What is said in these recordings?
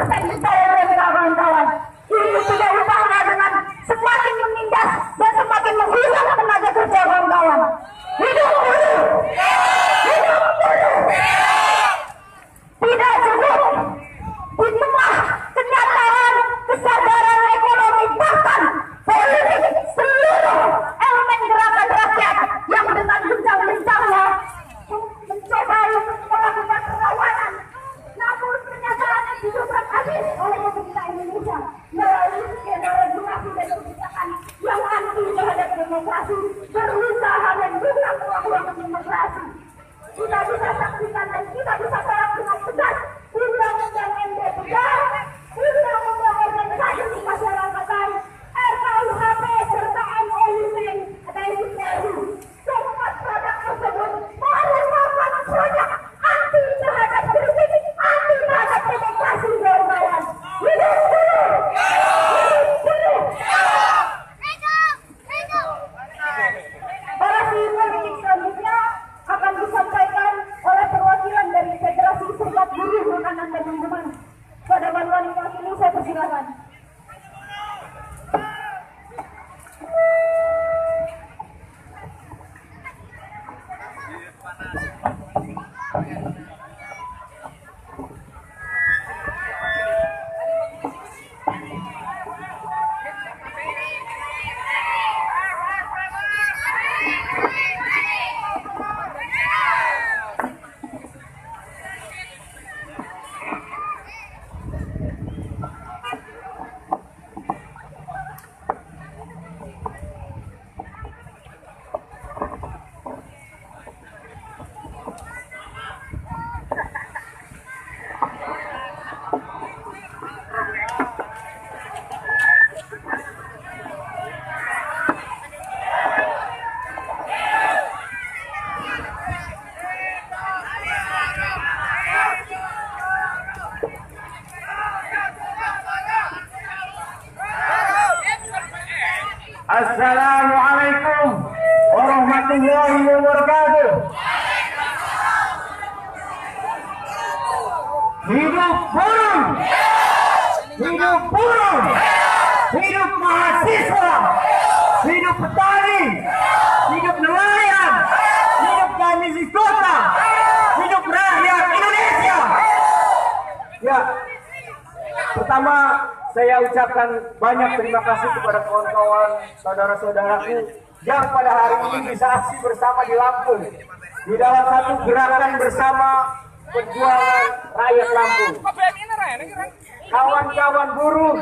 100% percaya kawan-kawan. Ini tidak utama dengan semakin menindas dan semakin menghilang tenaga kerja kawan-kawan. Hidup buruh! Hidup buruh! Tidak cukup di tengah kenyataan kesadaran ekonomi bahkan politik seluruh elemen gerakan rakyat yang dengan gencang-gencangnya mencoba untuk melakukan perlawanan, namun kenyataannya didudukan habis oleh pemerintah Indonesia melalui skema regulasi dan kebijakan yang anti terhadap demokrasi, berusaha membuka ruang-ruang demokrasi. Kita bisa saksikan dan kita bisa tolak dengan tegas Undang-Undang MD3, Undang-Undang Organisasi Kemasyarakatan, RKUHP serta MOU TNI. Keempat produk tersebut merupakan produk anti terhadap kritik, anti terhadap demokrasi kawan-kawan. Hidup buruh! Hidup buruh! Para politik selanjutnya akan disampaikan oleh perwakilan dari Federasi Serikat Buruh Makanan dan Minuman. Pada bantuan ini saya persilakan. Assalamualaikum warahmatullahi wabarakatuh. Hidup buruh! Hidup buruh! Hidup mahasiswa! Hidup petani! Hidup nelayan! Hidup kami di kota! Hidup rakyat Indonesia! Ya, pertama saya ucapkan banyak terima kasih kepada kawan-kawan, saudara-saudaraku yang pada hari ini bisa aksi bersama di Lampung di dalam satu gerakan bersama perjuangan rakyat Lampung. Kawan-kawan buruh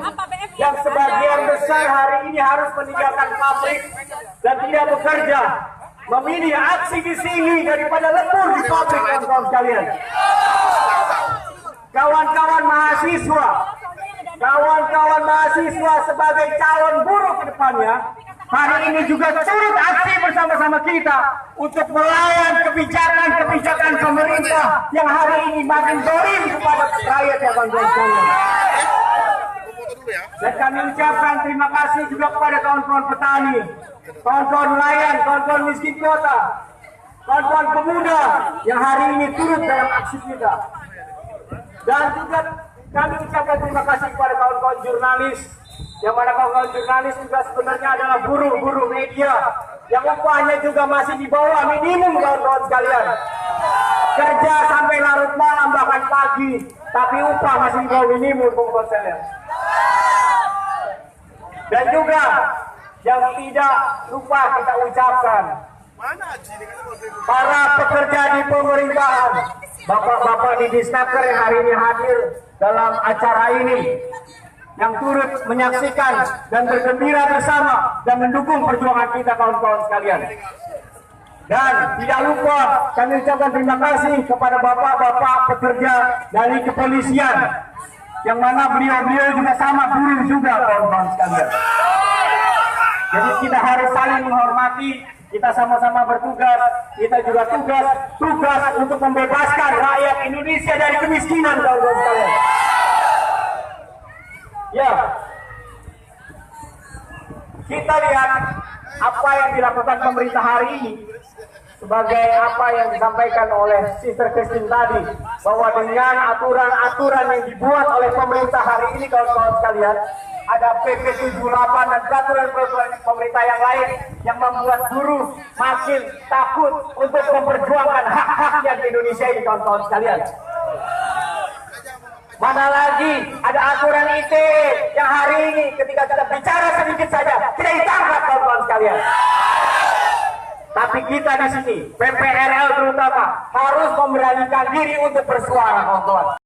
yang sebagian besar hari ini harus meninggalkan pabrik dan tidak bekerja, memilih aksi di sini daripada lembur di pabrik, kawan-kawan sekalian. Kawan-kawan mahasiswa sebagai calon buruh ke depannya, hari ini juga turut aksi bersama-sama kita untuk melawan kebijakan pemerintah yang hari ini makin zalim kepada rakyat ya kawan-kawan sekalian. Dan kami ucapkan terima kasih juga kepada kawan-kawan petani, kawan-kawan nelayan, kawan-kawan miskin kota, kawan-kawan pemuda yang hari ini turut dalam aksi kita. Dan juga kami ucapkan terima kasih kepada kawan-kawan jurnalis, yang mana kawan-kawan jurnalis juga sebenarnya adalah buruh-buruh media yang upahnya juga masih di bawah minimum, kawan-kawan sekalian. Kerja sampai larut malam bahkan pagi, tapi upah masih di bawah minimum, kawan-kawan sekalian. Dan juga yang tidak lupa kita ucapkan, para pekerja di pemerintahan, bapak-bapak di Disnaker yang hari ini hadir dalam acara ini, yang turut menyaksikan dan bergembira bersama dan mendukung perjuangan kita, kawan-kawan sekalian. Dan tidak lupa kami ucapkan terima kasih kepada bapak-bapak pekerja dari kepolisian, yang mana beliau-beliau juga sama buruh juga, kawan-kawan sekalian. Jadi kita harus saling menghormati, kita sama-sama bertugas, kita juga tugas untuk membebaskan rakyat Indonesia dari kemiskinan, kawan-kawan sekalian. Ya, kita lihat apa yang dilakukan pemerintah hari ini. sebagai apa yang disampaikan oleh Sister Christine tadi, bahwa dengan aturan-aturan yang dibuat oleh pemerintah hari ini, kawan-kawan sekalian, ada PP 78 dan peraturan-peraturan pemerintah yang lain yang membuat buruh makin takut untuk memperjuangkan hak-haknya di Indonesia ini, kawan-kawan sekalian. Mana lagi ada aturan ITE yang hari ini ketika kita bicara sedikit saja tidak ditangkap, kawan-kawan sekalian. Tapi kita di sini, PPRL terutama, harus memberanikan diri untuk bersuara, kawan-kawan.